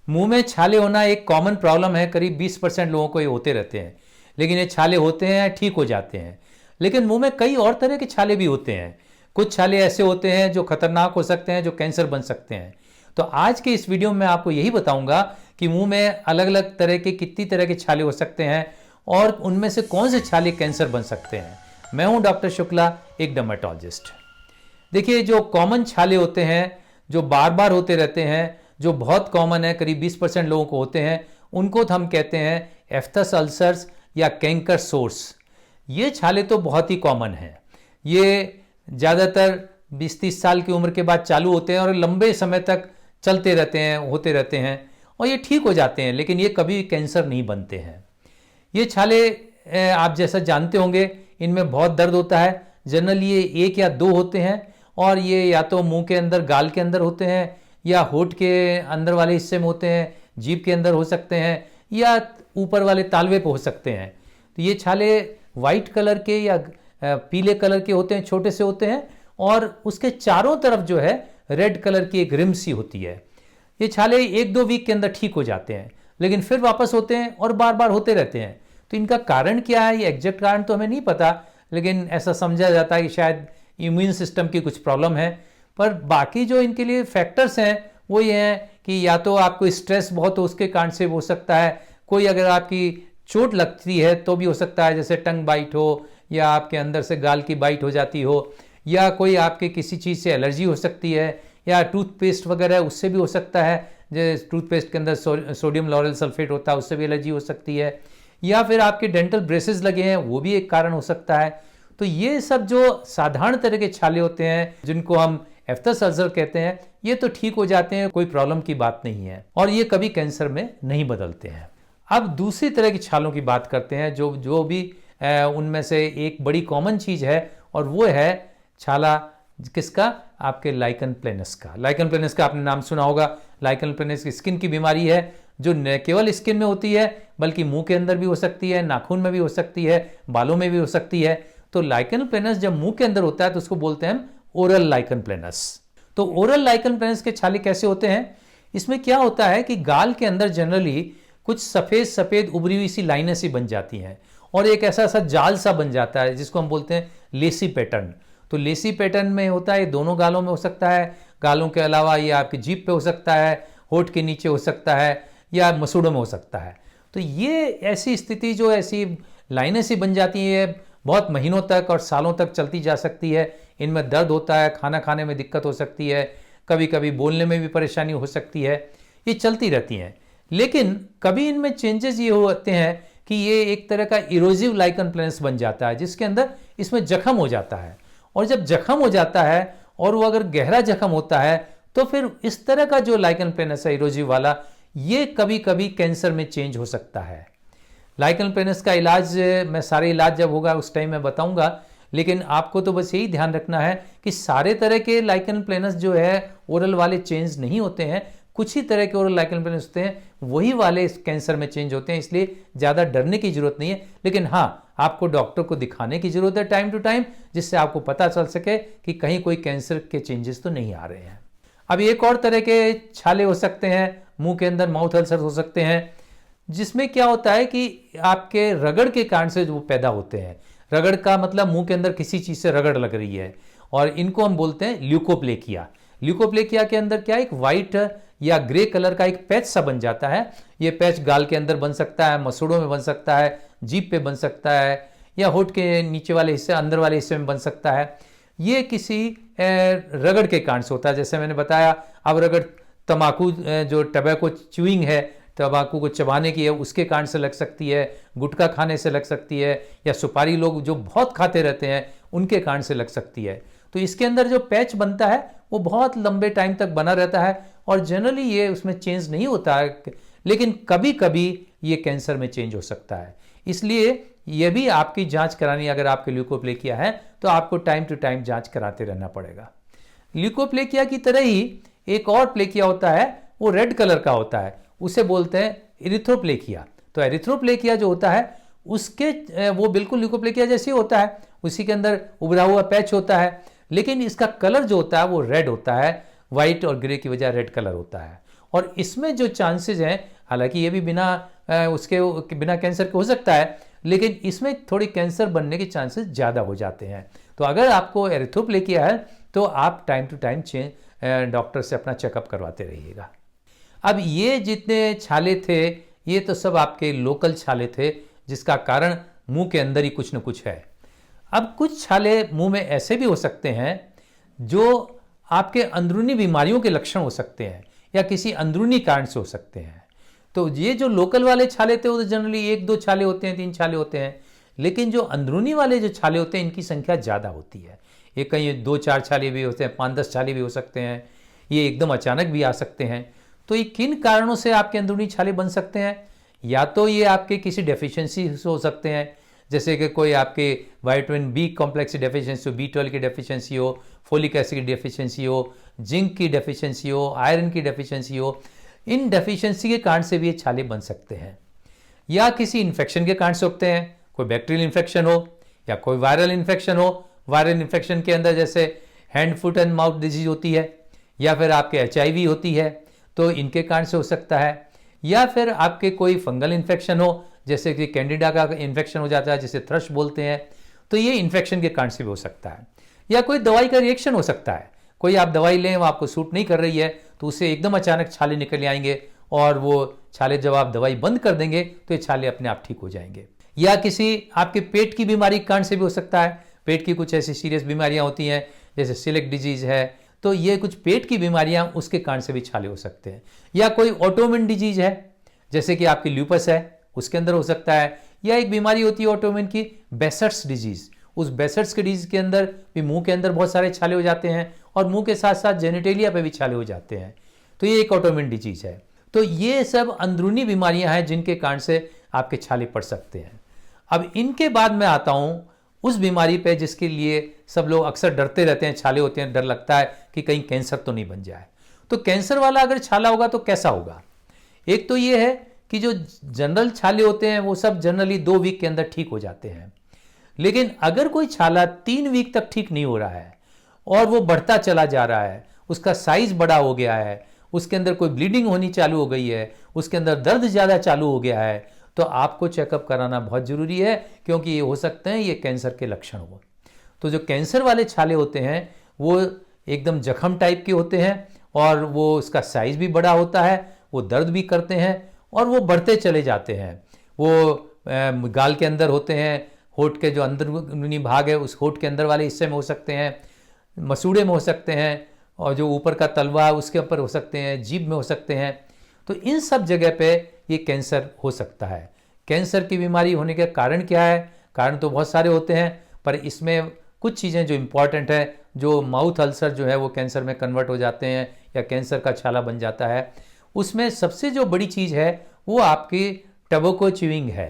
मुंह में छाले होना एक कॉमन प्रॉब्लम है, करीब 20% लोगों को ये होते रहते हैं। लेकिन ये छाले होते हैं, ठीक हो जाते हैं। लेकिन मुंह में कई और तरह के छाले भी होते हैं। कुछ छाले ऐसे होते हैं जो खतरनाक हो सकते हैं, जो कैंसर बन सकते हैं। तो आज के इस वीडियो में मैं आपको यही बताऊंगा कि मुंह में अलग अलग तरह के कितनी तरह के छाले हो सकते हैं और उनमें से कौन से छाले कैंसर बन सकते हैं। मैं हूं डॉक्टर शुक्ला, एक डर्मेटोलॉजिस्ट। देखिए, जो कॉमन छाले होते हैं, जो बार बार होते रहते हैं, जो बहुत कॉमन है, करीब 20% लोगों को होते हैं, उनको हम कहते हैं एफ्थस अल्सर्स या कैंकर सोर्स। ये छाले तो बहुत ही कॉमन हैं। ये ज़्यादातर 20-30 साल की उम्र के बाद चालू होते हैं और लंबे समय तक चलते रहते हैं, होते रहते हैं और ये ठीक हो जाते हैं, लेकिन ये कभी कैंसर नहीं बनते हैं। ये छाले आप जैसा जानते होंगे, इनमें बहुत दर्द होता है। जनरली ये 1 या 2 होते हैं और ये या तो मुंह के अंदर, गाल के अंदर होते हैं, या होठ के अंदर वाले हिस्से में होते हैं, जीभ के अंदर हो सकते हैं, या ऊपर वाले तालवे पे हो सकते हैं। तो ये छाले वाइट कलर के या पीले कलर के होते हैं, छोटे से होते हैं, और उसके चारों तरफ जो है रेड कलर की एक रिम सी होती है। ये छाले 1-2 वीक के अंदर ठीक हो जाते हैं, लेकिन फिर वापस होते हैं और बार बार होते रहते हैं। तो इनका कारण क्या है, ये एग्जैक्ट कारण तो हमें नहीं पता, लेकिन ऐसा समझा जाता है कि शायद इम्यून सिस्टम की कुछ प्रॉब्लम है। पर बाकी जो इनके लिए फैक्टर्स हैं वो ये हैं कि या तो आपको स्ट्रेस बहुत हो, उसके कारण से हो सकता है। कोई अगर आपकी चोट लगती है तो भी हो सकता है, जैसे टंग बाइट हो, या आपके अंदर से गाल की बाइट हो जाती हो, या कोई आपके किसी चीज़ से एलर्जी हो सकती है, या टूथपेस्ट वगैरह उससे भी हो सकता है। जैसे टूथपेस्ट के अंदर सोडियम लॉरेल सल्फेट होता है, उससे भी एलर्जी हो सकती है, या फिर आपके डेंटल ब्रेसेस लगे हैं, वो भी एक कारण हो सकता है। तो ये सब जो साधारण तरह के छाले होते हैं, जिनको हम एफ्थस अल्सर कहते हैं, ये तो ठीक हो जाते हैं, कोई प्रॉब्लम की बात नहीं है, और ये कभी कैंसर में नहीं बदलते हैं। अब दूसरी तरह की छालों की बात करते हैं, जो भी उनमें से एक बड़ी कॉमन चीज़ है, और वो है छाला किसका, आपके लाइकन प्लेनस का। लाइकन प्लेनस का आपने नाम सुना होगा। लाइकन प्लेनस स्किन की बीमारी है, जो न केवल स्किन में होती है बल्कि मुंह के अंदर भी हो सकती है, नाखून में भी हो सकती है, बालों में भी हो सकती है। तो लाइकन प्लेनस जब मुंह के अंदर होता है तो उसको बोलते हैं हम ओरल लाइकन प्लेनस। तो ओरल लाइकन प्लेनस के छाले कैसे होते हैं? इसमें क्या होता है कि गाल के अंदर जनरली कुछ सफ़ेद सफ़ेद उभरी हुई सी लाइनें सी बन जाती हैं, और एक ऐसा सा जाल सा बन जाता है जिसको हम बोलते हैं लेसी पैटर्न। तो लेसी पैटर्न में होता है, दोनों गालों में हो सकता है। गालों के अलावा ये आपकी जीभ पे हो सकता है, होठ के नीचे हो सकता है, या मसूड़ों में हो सकता है। तो ये ऐसी स्थिति, जो ऐसी लाइनें सी बन जाती है, बहुत महीनों तक और सालों तक चलती जा सकती है। इनमें दर्द होता है, खाना खाने में दिक्कत हो सकती है, कभी कभी बोलने में भी परेशानी हो सकती है। ये चलती रहती हैं, लेकिन कभी इनमें चेंजेस ये होते हैं कि ये एक तरह का इरोजिव लाइकन प्लेनस बन जाता है, जिसके अंदर इसमें जख्म हो जाता है। और जब जख्म हो जाता है, और वो अगर गहरा जख्म होता है, तो फिर इस तरह का जो लाइकन प्लेनस है इरोजिव वाला, ये कभी कभी कैंसर में चेंज हो सकता है। लाइकन प्लेनस का इलाज मैं सारे इलाज जब होगा उस टाइम मैं बताऊंगा, लेकिन आपको तो बस यही ध्यान रखना है कि सारे तरह के लाइकन प्लेनस जो है ओरल वाले चेंज नहीं होते हैं। कुछ ही तरह के ओरल लाइकन प्लेनस होते हैं, वही वाले इस कैंसर में चेंज होते हैं, इसलिए ज़्यादा डरने की जरूरत नहीं है। लेकिन हाँ, आपको डॉक्टर को दिखाने की जरूरत है टाइम टू टाइम, जिससे आपको पता चल सके कि कहीं कोई कैंसर के चेंजेस तो नहीं आ रहे हैं। अब एक और तरह के छाले हो सकते हैं, मुंह के अंदर माउथ अल्सर हो सकते हैं, जिसमें क्या होता है कि आपके रगड़ के कारण से जो पैदा होते हैं। रगड़ का मतलब मुंह के अंदर किसी चीज़ से रगड़ लग रही है, और इनको हम बोलते हैं ल्यूकोप्लेकिया। ल्यूकोप्लेकिया के अंदर क्या, एक वाइट या ग्रे कलर का एक पैच सा बन जाता है। ये पैच गाल के अंदर बन सकता है, मसूड़ों में बन सकता है, जीभ पे बन सकता है, या होठ के नीचे वाले हिस्से, अंदर वाले हिस्से में बन सकता है। ये किसी रगड़ के कारण से होता है। जैसे मैंने बताया, अब रगड़ तम्बाकू, जो टबैको च्यूइंग है, तम्बाकू को चबाने की है, उसके कारण से लग सकती है, गुटखा खाने से लग सकती है, या सुपारी लोग जो बहुत खाते रहते हैं उनके कारण से लग सकती है। तो इसके अंदर जो पैच बनता है वो बहुत लंबे टाइम तक बना रहता है, और जनरली ये उसमें चेंज नहीं होता है, लेकिन कभी कभी ये कैंसर में चेंज हो सकता है। इसलिए ये भी आपकी जांच करानी, अगर आपके ल्यूकोप्लेकिया है तो आपको टाइम टू टाइम जांच कराते रहना पड़ेगा। ल्यूकोप्लेकिया की तरह ही एक और प्लेकिया होता है, वो रेड कलर का होता है, उसे बोलते हैं एरिथ्रोप्लेकिया। तो एरिथ्रोप्लेकिया जो होता है उसके वो बिल्कुल ल्यूकोप्लेकिया जैसे ही होता है, उसी के अंदर उभरा हुआ पैच होता है, लेकिन इसका कलर जो होता है वो रेड होता है, व्हाइट और ग्रे की वजह रेड कलर होता है। और इसमें जो चांसेस हैं, हालांकि ये भी उसके बिना कैंसर के हो सकता है, लेकिन इसमें थोड़ी कैंसर बनने के चांसेस ज़्यादा हो जाते हैं। तो अगर आपको एरिथ्रोप्लेकिया है तो आप टाइम टू टाइम डॉक्टर से अपना चेकअप करवाते रहिएगा। अब ये जितने छाले थे ये तो सब आपके लोकल छाले थे, जिसका कारण मुंह के अंदर ही कुछ न कुछ है। अब कुछ छाले मुंह में ऐसे भी हो सकते हैं जो आपके अंदरूनी बीमारियों के लक्षण हो सकते हैं या किसी अंदरूनी कारण से हो सकते हैं। तो ये जो लोकल वाले छाले थे वो तो जनरली 1-2 छाले होते हैं, 3 छाले होते हैं, लेकिन जो अंदरूनी वाले जो छाले होते हैं इनकी संख्या ज़्यादा होती है। ये कहीं 2-4 छाले भी होते हैं, 5-10 छाले भी हो सकते हैं, ये एकदम अचानक भी आ सकते हैं। तो ये किन कारणों से आपके अंदरूनी छाले बन सकते हैं? या तो ये आपके किसी डेफिशिएंसी से हो सकते हैं, जैसे कि कोई आपके विटामिन बी कॉम्प्लेक्स की डेफिशिएंसी हो, B12 की डेफिशिएंसी हो, फोलिक एसिड की डेफिशिएंसी हो, जिंक की डेफिशिएंसी हो, आयरन की डेफिशिएंसी हो। इन डेफिशिएंसी के कारण से भी ये छाले बन सकते हैं। या किसी इन्फेक्शन के कारण से होते हैं, कोई बैक्टीरियल इन्फेक्शन हो या कोई वायरल इन्फेक्शन हो। वायरल इन्फेक्शन के अंदर जैसे hand foot and mouth disease होती है, या फिर आपके HIV होती है, तो इनके कारण से हो सकता है। या फिर आपके कोई फंगल इन्फेक्शन हो, जैसे कि कैंडिडा का इन्फेक्शन हो जाता है जिसे थ्रश बोलते हैं, तो ये इन्फेक्शन के कारण से भी हो सकता है। या कोई दवाई का रिएक्शन हो सकता है, कोई आप दवाई लें वो आपको सूट नहीं कर रही है तो उससे एकदम अचानक छाले निकल आएंगे, और वो छाले जब आप दवाई बंद कर देंगे तो ये छाले अपने आप ठीक हो जाएंगे। या किसी आपके पेट की बीमारी के कारण से भी हो सकता है। पेट की कुछ ऐसी सीरियस बीमारियां होती हैं जैसे सिलिक डिजीज है, तो ये कुछ पेट की बीमारियां, उसके कारण से भी छाले हो सकते हैं। या कोई ऑटोइम्यून डिजीज है, जैसे कि आपकी ल्यूपस है, उसके अंदर हो सकता है। या एक बीमारी होती है ऑटोइम्यून की, बेसर्स डिजीज, उस बेसर्स के डिजीज के अंदर भी मुंह के अंदर बहुत सारे छाले हो जाते हैं और मुंह के साथ साथ जेनिटेलिया पे भी छाले हो जाते हैं, तो ये एक ऑटोइम्यून डिजीज है। तो ये सब अंदरूनी बीमारियां हैं जिनके कारण से आपके छाले पड़ सकते हैं। अब इनके बाद मैं आता हूं उस बीमारी पे जिसके लिए सब लोग अक्सर डरते रहते हैं, छाले होते हैं, डर लगता है कि कहीं कैंसर तो नहीं बन जाए। तो कैंसर वाला अगर छाला होगा तो कैसा होगा? एक तो ये है कि जो जनरल छाले होते हैं वो सब जनरली 2 वीक के अंदर ठीक हो जाते हैं, लेकिन अगर कोई छाला 3 वीक तक ठीक नहीं हो रहा है और वो बढ़ता चला जा रहा है, उसका साइज बड़ा हो गया है, उसके अंदर कोई ब्लीडिंग होनी चालू हो गई है, उसके अंदर दर्द ज़्यादा चालू हो गया है, तो आपको चेकअप कराना बहुत ज़रूरी है, क्योंकि ये हो सकते हैं ये कैंसर के लक्षण हो। तो जो कैंसर वाले छाले होते हैं वो एकदम जख्म टाइप के होते हैं और वो उसका साइज भी बड़ा होता है, वो दर्द भी करते हैं और वो बढ़ते चले जाते हैं। वो गाल के अंदर होते हैं, होठ के जो अंदरूनी भाग है उस होठ के अंदर वाले हिस्से में हो सकते हैं, मसूड़े में हो सकते हैं, और जो ऊपर का तलवा है उसके ऊपर हो सकते हैं, जीभ में हो सकते हैं। तो इन सब जगह पे ये कैंसर हो सकता है। कैंसर की बीमारी होने के कारण क्या है? कारण तो बहुत सारे होते हैं, पर इसमें कुछ चीज़ें जो इम्पॉर्टेंट है, जो माउथ अल्सर जो है वो कैंसर में कन्वर्ट हो जाते हैं या कैंसर का छाला बन जाता है। उसमें सबसे जो बड़ी चीज़ है वो आपकी टबैको च्यूइंग है।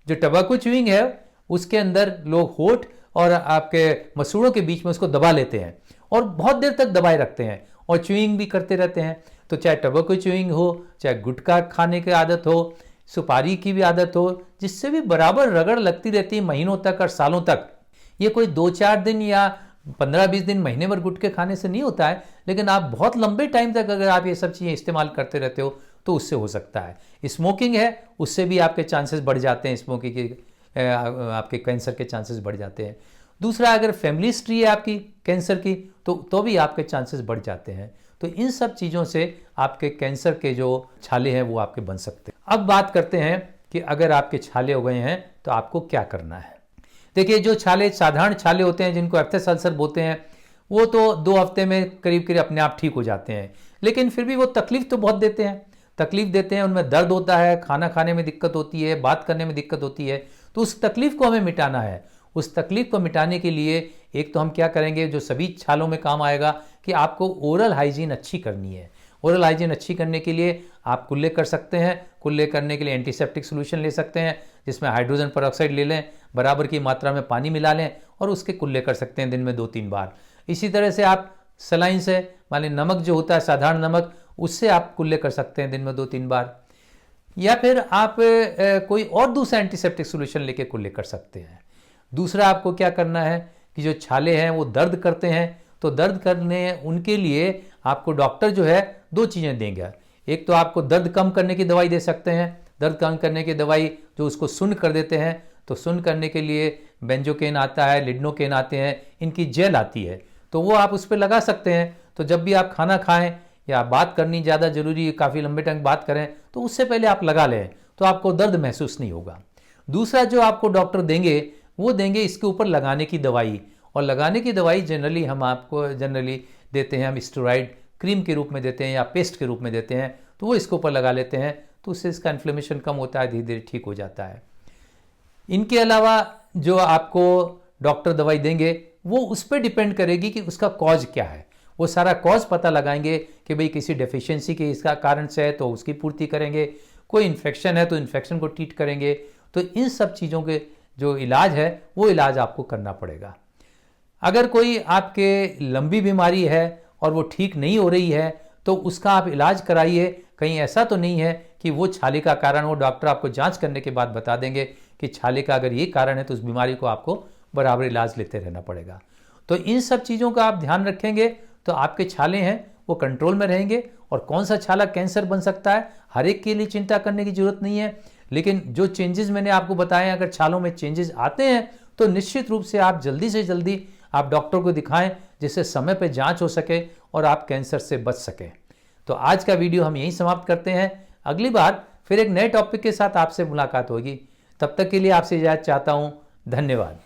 जो टबैको च्यूइंग है उसके अंदर लोग होठ और आपके मसूड़ों के बीच में उसको दबा लेते हैं और बहुत देर तक दबाए रखते हैं और च्यूइंग भी करते रहते हैं। तो चाहे टबैको च्यूइंग हो, चाहे गुटखा खाने की आदत हो, सुपारी की भी आदत हो, जिससे भी बराबर रगड़ लगती रहती है महीनों तक और सालों तक। ये कोई 2-4 दिन या 15-20 दिन, महीने भर गुटखे खाने से नहीं होता है, लेकिन आप बहुत लंबे टाइम तक अगर आप ये सब चीज़ें इस्तेमाल करते रहते हो तो उससे हो सकता है। स्मोकिंग है, उससे भी आपके चांसेस बढ़ जाते हैं, स्मोकिंग के आपके कैंसर के चांसेस बढ़ जाते हैं। दूसरा, अगर फैमिली हिस्ट्री है आपकी कैंसर की तो भी आपके चांसेस बढ़ जाते हैं। तो इन सब चीज़ों से आपके कैंसर के जो छाले हैं वो आपके बन सकते हैं। अब बात करते हैं कि अगर आपके छाले हो गए हैं तो आपको क्या करना है। देखिए, जो छाले साधारण छाले होते हैं जिनको एप्थस अल्सर बोलते हैं, वो तो 2 हफ्ते में करीब करीब अपने आप ठीक हो जाते हैं, लेकिन फिर भी वो तकलीफ तो बहुत देते हैं। तकलीफ देते हैं, उनमें दर्द होता है, खाना खाने में दिक्कत होती है, बात करने में दिक्कत होती है। तो उस तकलीफ को हमें मिटाना है। उस तकलीफ को मिटाने के लिए एक तो हम क्या करेंगे जो सभी छालों में काम आएगा कि आपको ओरल हाइजीन अच्छी करनी है। ओरल हाइजीन अच्छी करने के लिए आप कुल्ले कर सकते हैं। कुल्ले करने के लिए एंटीसेप्टिक सोल्यूशन ले सकते हैं, जिसमें हाइड्रोजन पेरोक्साइड ले लें, बराबर की मात्रा में पानी मिला लें और उसके कुल्ले कर सकते हैं दिन में 2-3 बार। इसी तरह से आप सलाइन से, मान लीजिए नमक जो होता है साधारण नमक, उससे आप कुल्ले कर सकते हैं दिन में 2-3 बार। या फिर आप कोई और दूसरा एंटीसेप्टिक सोल्यूशन लेके कुल्ले कर सकते हैं। दूसरा, आपको क्या करना है कि जो छाले हैं वो दर्द करते हैं, तो दर्द करने उनके लिए आपको डॉक्टर जो है 2 चीज़ें देंगे। एक तो आपको दर्द कम करने की दवाई दे सकते हैं, दर्द कम करने की दवाई जो उसको सुन्न कर देते हैं, तो सुन्न करने के लिए बेंजोकेन आता है, लिडनोकेन आते हैं, इनकी जेल आती है, तो वो आप उस पर लगा सकते हैं। तो जब भी आप खाना खाएं या बात करनी ज़्यादा जरूरी है, काफ़ी लंबे टाइम बात करें, तो उससे पहले आप लगा लें, तो आपको दर्द महसूस नहीं होगा। दूसरा जो आपको डॉक्टर देंगे वो देंगे इसके ऊपर लगाने की दवाई, और लगाने की दवाई जनरली हम आपको देते हैं, हम स्टेरॉइड क्रीम के रूप में देते हैं या पेस्ट के रूप में देते हैं, तो वो इसके ऊपर लगा लेते हैं, तो उससे इसका इन्फ्लेमेशन कम होता है, धीरे धीरे ठीक हो जाता है। इनके अलावा जो आपको डॉक्टर दवाई देंगे वो उस पर डिपेंड करेगी कि उसका कॉज क्या है, वो सारा कॉज पता लगाएंगे कि भाई किसी डेफिशिएंसी के इसका कारण से है तो उसकी पूर्ति करेंगे, कोई इन्फेक्शन है तो इन्फेक्शन को ट्रीट करेंगे। तो इन सब चीज़ों के जो इलाज है वो इलाज आपको करना पड़ेगा। अगर कोई आपके लंबी बीमारी है और वो ठीक नहीं हो रही है तो उसका आप इलाज कराइए। कहीं ऐसा तो नहीं है कि वो छाले का कारण हो, डॉक्टर आपको जांच करने के बाद बता देंगे कि छाले का अगर ये कारण है तो उस बीमारी को आपको बराबर इलाज लेते रहना पड़ेगा। तो इन सब चीज़ों का आप ध्यान रखेंगे तो आपके छाले हैं वो कंट्रोल में रहेंगे। और कौन सा छाला कैंसर बन सकता है, हर एक के लिए चिंता करने की जरूरत नहीं है, लेकिन जो चेंजेस मैंने आपको बताए अगर छालों में चेंजेस आते हैं तो निश्चित रूप से आप जल्दी से जल्दी आप डॉक्टर को दिखाएं, जिससे समय पर जांच हो सके और आप कैंसर से बच सकें। तो आज का वीडियो हम यहीं समाप्त करते हैं। अगली बार फिर एक नए टॉपिक के साथ आपसे मुलाकात होगी। तब तक के लिए आपसे इजाज़त चाहता हूं। धन्यवाद।